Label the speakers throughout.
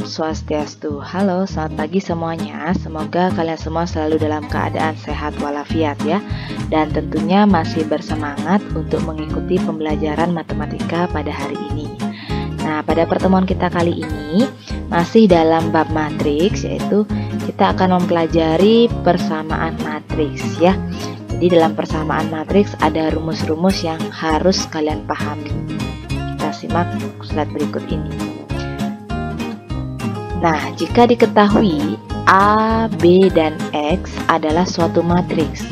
Speaker 1: Swastiastu. Halo, selamat pagi semuanya. Semoga kalian semua selalu dalam keadaan sehat walafiat ya. Dan tentunya masih bersemangat untuk mengikuti pembelajaran matematika pada hari ini. Nah, pada pertemuan kita kali ini masih dalam bab matriks, yaitu kita akan mempelajari persamaan matriks ya. Jadi dalam persamaan matriks ada rumus-rumus yang harus kalian pahami. Kita simak slide berikut ini. Nah, jika diketahui A, B, dan X adalah suatu matriks,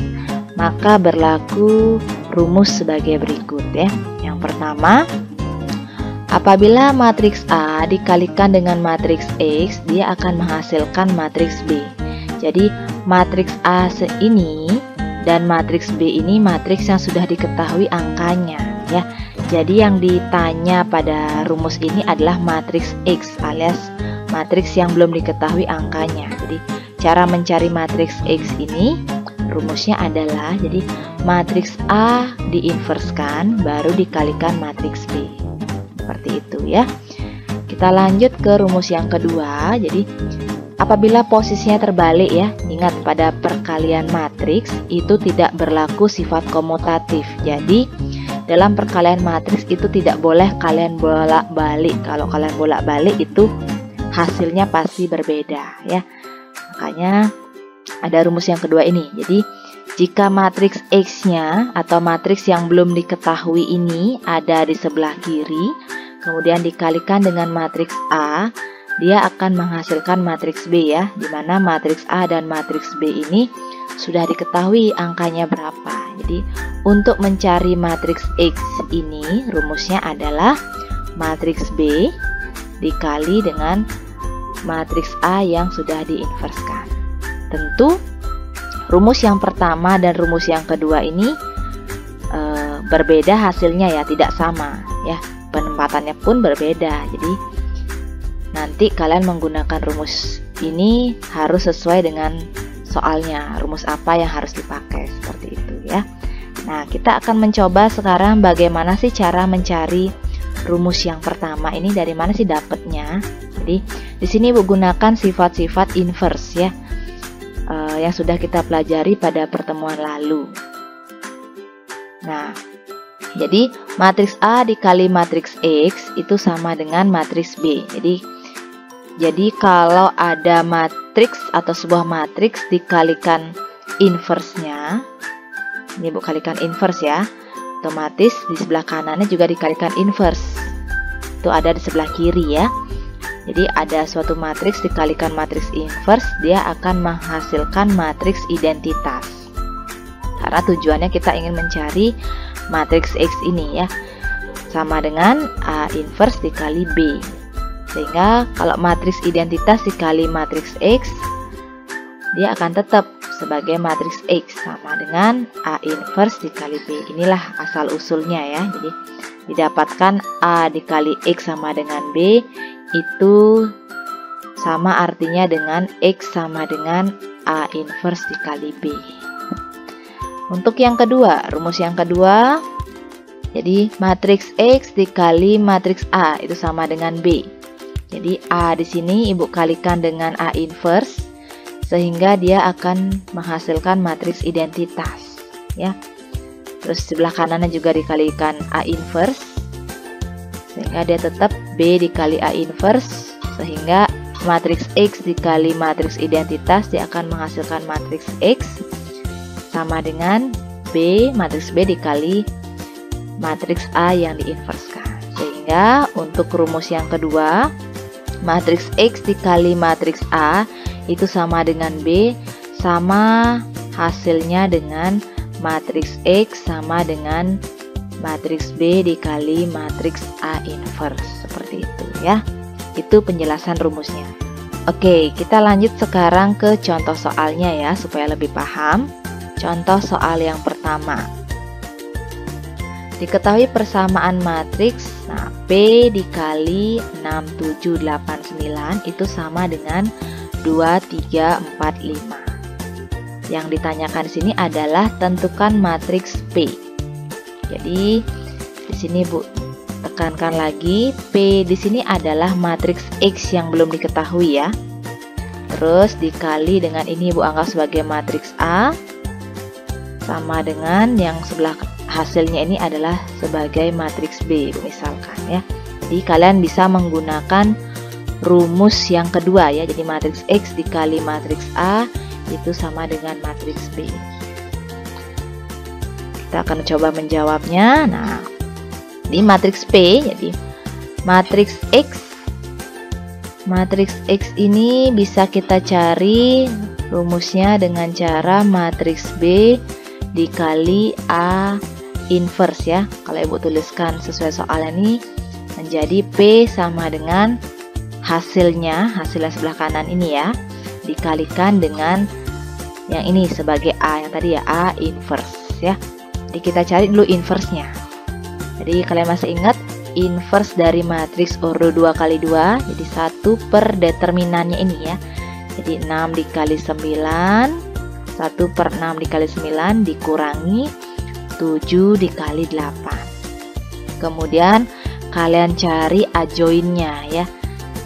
Speaker 1: maka berlaku rumus sebagai berikut ya. Yang pertama, apabila matriks A dikalikan dengan matriks X, dia akan menghasilkan matriks B. Jadi, matriks A ini dan matriks B ini matriks yang sudah diketahui angkanya ya. Jadi yang ditanya pada rumus ini adalah matriks X alias matriks yang belum diketahui angkanya. Jadi cara mencari matriks X ini rumusnya adalah jadi matriks A diinverskan baru dikalikan matriks B. Seperti itu ya. Kita lanjut ke rumus yang kedua. Jadi apabila posisinya terbalik ya, ingat pada perkalian matriks itu tidak berlaku sifat komutatif. Jadi dalam perkalian matriks itu tidak boleh kalian bolak-balik. Kalau kalian bolak-balik itu hasilnya pasti berbeda ya. Makanya ada rumus yang kedua ini. Jadi jika matriks X-nya atau matriks yang belum diketahui ini ada di sebelah kiri, kemudian dikalikan dengan matriks A, dia akan menghasilkan matriks B ya, di mana matriks A dan matriks B ini sudah diketahui angkanya berapa. Jadi untuk mencari matriks X ini rumusnya adalah matriks B dikali dengan matriks A yang sudah diinverskan. Tentu rumus yang pertama dan rumus yang kedua ini berbeda hasilnya ya, tidak sama ya. Penempatannya pun berbeda. Jadi nanti kalian menggunakan rumus ini harus sesuai dengan soalnya, rumus apa yang harus dipakai, seperti itu ya. Nah, kita akan mencoba sekarang bagaimana sih cara mencari rumus yang pertama ini, dari mana sih dapatnya. Jadi di sini gunakan sifat-sifat inverse ya, yang sudah kita pelajari pada pertemuan lalu. Nah, jadi matriks A dikali matriks X itu sama dengan matriks B. Jadi kalau ada matriks atau sebuah matriks dikalikan inverse-nya, ini kalikan inverse ya, otomatis di sebelah kanannya juga dikalikan inverse. Itu ada di sebelah kiri ya. Jadi ada suatu matriks dikalikan matriks inverse, dia akan menghasilkan matriks identitas. Karena tujuannya kita ingin mencari matriks X ini ya, sama dengan A inverse dikali B. Sehingga kalau matriks identitas dikali matriks X, dia akan tetap sebagai matriks X sama dengan A inverse dikali B. Inilah asal usulnya ya. Jadi didapatkan A dikali X sama dengan B itu sama artinya dengan X sama dengan A inverse dikali B. Untuk yang kedua, rumus yang kedua, jadi matriks X dikali matriks A itu sama dengan B. Jadi A di sini ibu kalikan dengan A inverse sehingga dia akan menghasilkan matriks identitas ya. Terus sebelah kanannya juga dikalikan A inverse sehingga dia tetap B dikali A inverse, sehingga matriks X dikali matriks identitas dia akan menghasilkan matriks X sama dengan B, matriks B dikali matriks A yang diinverskan. Sehingga untuk rumus yang kedua, matriks X dikali matriks A itu sama dengan B, sama hasilnya dengan matriks X sama dengan matriks B dikali matriks A inverse. Seperti itu ya. Itu penjelasan rumusnya. Oke, kita lanjut sekarang ke contoh soalnya ya, supaya lebih paham. Contoh soal yang pertama. Diketahui persamaan matriks, nah P dikali 6789 itu sama dengan 2345. Yang ditanyakan di sini adalah tentukan matriks P. Jadi di sini Bu tekankan lagi, P di sini adalah matriks X yang belum diketahui ya. Terus dikali dengan ini Ibu anggap sebagai matriks A, sama dengan yang sebelah hasilnya ini adalah sebagai matriks B misalkan ya. Jadi kalian bisa menggunakan rumus yang kedua ya. Jadi matriks X dikali matriks A itu sama dengan matriks B. Kita akan coba menjawabnya. Nah, di matriks P, jadi matriks X ini bisa kita cari rumusnya dengan cara matriks B dikali A inverse ya. Kalau Ibu tuliskan sesuai soal ini menjadi P sama dengan hasilnya sebelah kanan ini ya, dikalikan dengan yang ini sebagai A, yang tadi ya A inverse ya. Jadi kita cari dulu inverse-nya. Jadi kalian masih ingat inverse dari matriks ordo 2 kali 2, jadi 1 per determinannya ini ya. Jadi 6 dikali 9, 1 per 6 dikali 9 dikurangi 7 dikali 8. Kemudian kalian cari adjoinnya ya.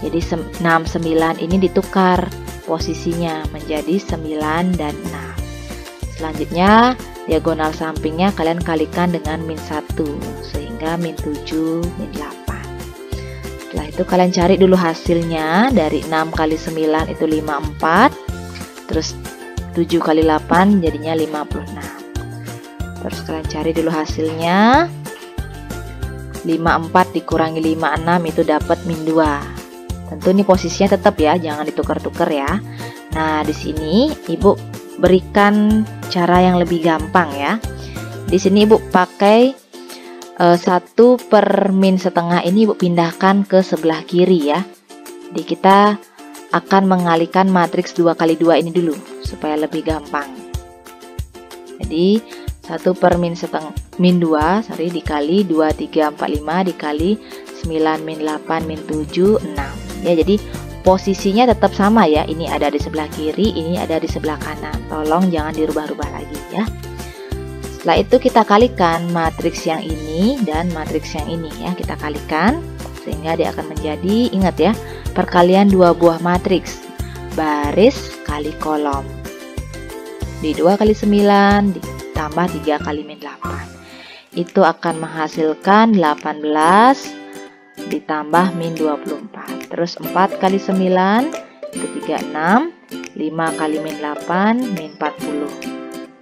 Speaker 1: Jadi 6, 9 ini ditukar posisinya menjadi 9 dan 6. Selanjutnya diagonal sampingnya kalian kalikan dengan min 1 sehingga min 7, min 8. Setelah itu kalian cari dulu hasilnya. Dari 6 kali 9 itu 54, terus 7 kali 8 jadinya 56. Terus kalian cari dulu hasilnya. 54 dikurangi 56 itu dapat min 2. Tentu ini posisinya tetap ya, jangan ditukar-tukar ya. Nah, di sini Ibu berikan cara yang lebih gampang ya. Di sini Ibu pakai 1 per min setengah ini Ibu pindahkan ke sebelah kiri ya. Jadi kita akan mengalihkan matriks 2 kali 2 ini dulu supaya lebih gampang. Jadi 1 per min 2 dikali 2, 3, 4, 5 dikali 9 min 8 min 7, 6 ya. Jadi posisinya tetap sama ya, ini ada di sebelah kiri, ini ada di sebelah kanan. Tolong jangan dirubah-rubah lagi ya. Setelah itu kita kalikan matriks yang ini dan matriks yang ini ya, kita kalikan sehingga dia akan menjadi, ingat ya, perkalian 2 buah matriks, baris kali kolom. Di 2 kali 9 ditambah 3 kali min 8 itu akan menghasilkan 18 ditambah min 24. Terus 4 kali 9 itu 36, 5 kali min 8 min 40.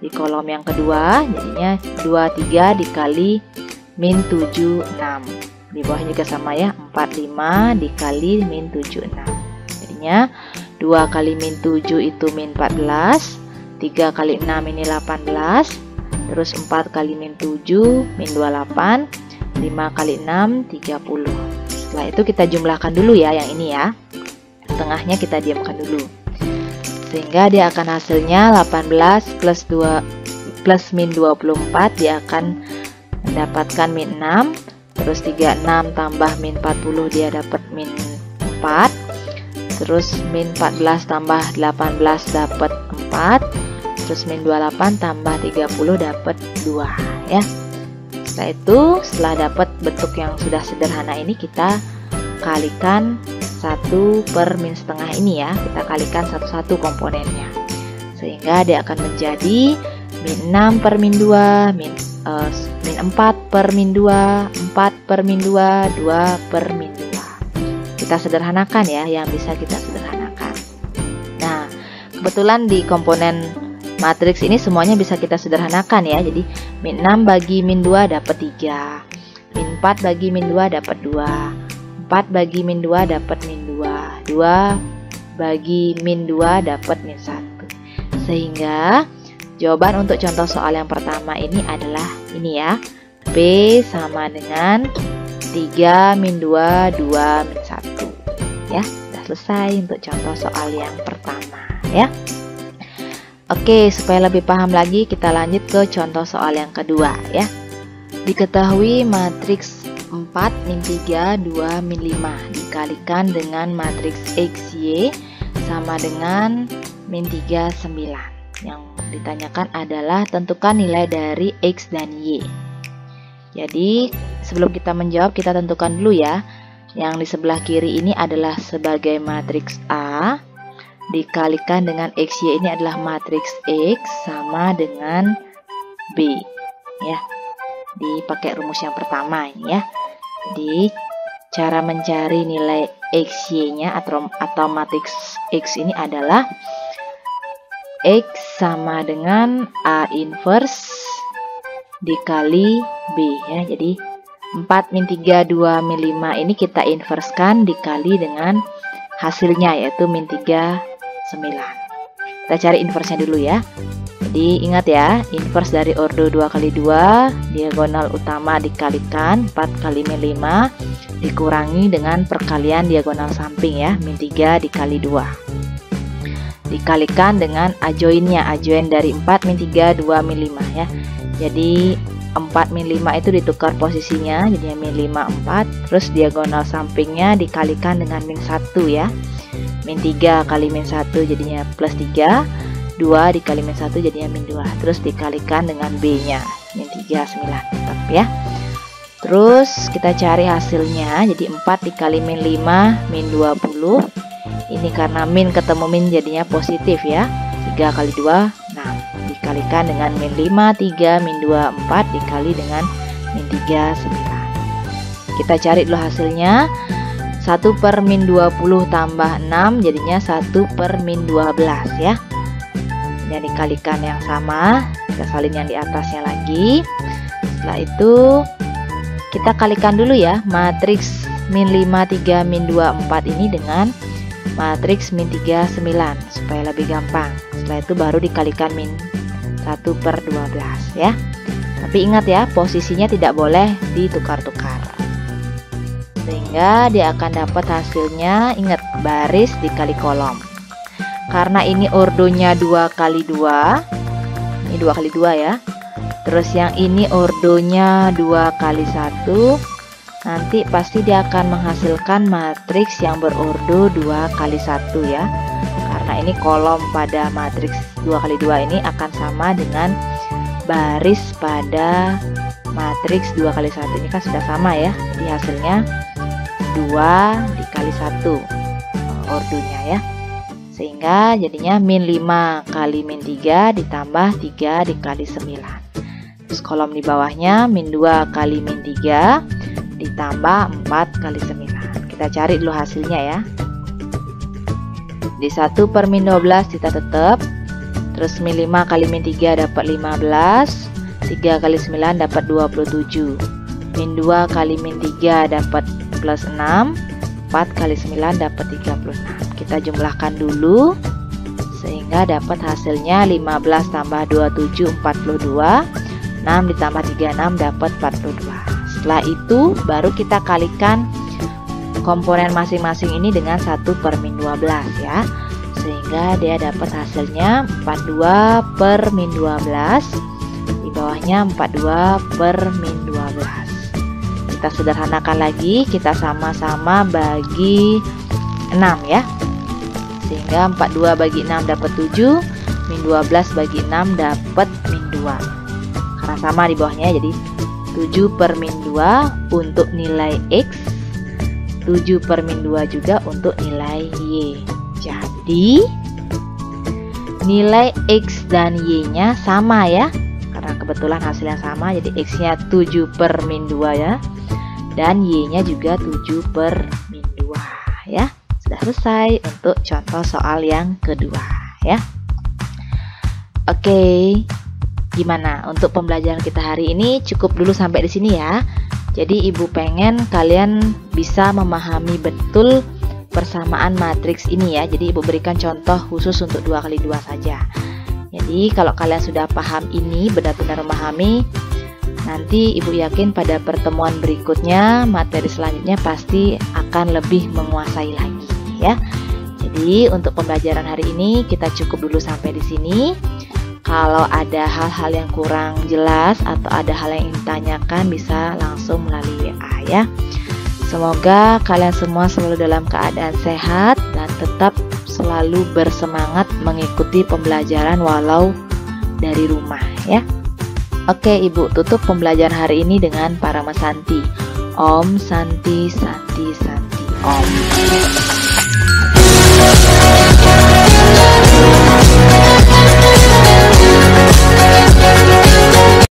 Speaker 1: Di kolom yang kedua jadinya 23 dikali min 76. Di bawah juga sama ya, 45 dikali min 76. Jadinya 2 kali min 7 itu min 14, 3 kali 6 ini 18, terus 4 kali min 7 min 28, 5 kali 6 30. Setelah itu kita jumlahkan dulu ya yang ini ya. Tengahnya kita diamkan dulu. Sehingga dia akan hasilnya 18 plus 2 plus min 24, dia akan mendapatkan min 6. Terus 36 tambah min 40 dia dapat min 4. Terus min 14 tambah 18 dapat 4. Terus min 28 tambah 30 dapat 2 ya. Setelah itu, setelah dapat bentuk yang sudah sederhana ini, kita kalikan 1 per min setengah ini ya. Kita kalikan satu-satu komponennya sehingga dia akan menjadi min 6 per min 2, min 4 per min 2, 4 per min 2, 2 per min 2. Kita sederhanakan ya, yang bisa kita sederhanakan. Nah, kebetulan di komponen matriks ini semuanya bisa kita sederhanakan ya. Jadi min 6 bagi min 2 dapat 3, min 4 bagi min 2 dapat 2, 4 bagi min 2 dapat min 2, 2 bagi min 2 dapat min 1. Sehingga jawaban untuk contoh soal yang pertama ini adalah ini ya, P sama dengan 3 min 2, 2 min 1 ya. Sudah selesai untuk contoh soal yang pertama ya. Oke, supaya lebih paham lagi kita lanjut ke contoh soal yang kedua ya. Diketahui matriks 4 min 3, 2 min 5 dikalikan dengan matriks X, Y sama dengan min 3, 9. Yang ditanyakan adalah tentukan nilai dari X dan Y. Jadi sebelum kita menjawab, kita tentukan dulu ya. Yang di sebelah kiri ini adalah sebagai matriks A, dikalikan dengan XY ini adalah matriks X sama dengan B ya. Dipakai rumus yang pertama ini ya. Jadi cara mencari nilai XY-nya atau matriks X ini adalah X sama dengan A inverse dikali B ya. Jadi 4 min 3 2 min 5 ini kita inverskan dikali dengan hasilnya yaitu min 3 9. Kita cari inversnya dulu ya. Jadi ingat ya, inverse dari ordo 2 kali 2, diagonal utama dikalikan 4 kali min 5 dikurangi dengan perkalian diagonal samping ya, min 3 dikali 2 dikalikan dengan adjoinnya, adjoin dari 4 min 3 2 min 5 ya. Jadi 4 min 5 itu ditukar posisinya, jadinya min 5 4, terus diagonal sampingnya dikalikan dengan min 1 ya. Min 3 kali min 1 jadinya plus 3, 2 dikali min 1 jadinya min 2, terus dikalikan dengan B nya min 3 9 tetap ya. Terus kita cari hasilnya, jadi 4 dikali min 5 min 20. Ini karena min ketemu min jadinya positif ya, 3 kali 2 6, dikalikan dengan min 5 3 min 2 4 dikali dengan min 3 9. Kita cari dulu hasilnya, 1 per min 20 tambah 6 jadinya 1 per min 12 ya. Yang dikalikan yang sama, kita salin yang di atasnya lagi. Setelah itu kita kalikan dulu ya matriks min 5 3 min 2 4 ini dengan matriks min 3 9 supaya lebih gampang. Setelah itu baru dikalikan min 1 per 12 ya. Tapi ingat ya, posisinya tidak boleh ditukar-tukar, sehingga dia akan dapat hasilnya, ingat, baris dikali kolom. Karena ini ordonya 2 kali 2, ini 2 kali 2 ya. Terus yang ini ordonya 2 kali 1, nanti pasti dia akan menghasilkan matriks yang berordo 2 kali 1 ya. Karena ini kolom pada matriks 2 kali 2 ini akan sama dengan baris pada matriks 2 kali 1 ini kan sudah sama ya. Jadi hasilnya 2 dikali 1 ordonya ya. Sehingga jadinya min 5 kali min 3 ditambah 3 dikali 9. Terus kolom di bawahnya min 2 kali min 3 ditambah 4 kali 9. Kita cari dulu hasilnya ya. Di 1 per min 12 kita tetap. Terus min 5 kali min 3 dapat 15. 3 kali 9 dapat 27. Min 2 kali min 3 dapat plus 6. 4 kali 9 dapat 36. Kita jumlahkan dulu sehingga dapat hasilnya 15 tambah 27 42. 6 ditambah 36 dapat 42. Setelah itu baru kita kalikan komponen masing-masing ini dengan 1 per min 12 ya. Sehingga dia dapat hasilnya 42 per min 12. Di bawahnya 42 per min 12. Kita sederhanakan lagi, kita sama-sama bagi 6 ya. Sehingga 42 bagi 6 dapat 7, min 12 bagi 6 dapat min 2. Karena sama di bawahnya, jadi 7 per min 2 untuk nilai X, 7 per min 2 juga untuk nilai Y. Jadi nilai X dan Y nya sama ya, karena kebetulan hasilnya sama. Jadi X nya 7 per min 2 ya, dan Y nya juga 7 per min 2 ya. Sudah selesai untuk contoh soal yang kedua ya. Oke, gimana untuk pembelajaran kita hari ini? Cukup dulu sampai di sini ya. Jadi ibu pengen kalian bisa memahami betul persamaan matriks ini ya. Jadi ibu berikan contoh khusus untuk 2 kali 2 saja. Jadi kalau kalian sudah paham ini, benar-benar memahami, nanti ibu yakin pada pertemuan berikutnya, materi selanjutnya pasti akan lebih menguasai lagi ya. Jadi untuk pembelajaran hari ini kita cukup dulu sampai di sini. Kalau ada hal-hal yang kurang jelas atau ada hal yang ingin ditanyakan, bisa langsung melalui WA ya. Semoga kalian semua selalu dalam keadaan sehat dan tetap selalu bersemangat mengikuti pembelajaran walau dari rumah ya. Oke, Ibu tutup pembelajaran hari ini dengan Parama Santi. Om Santi Santi Santi Om.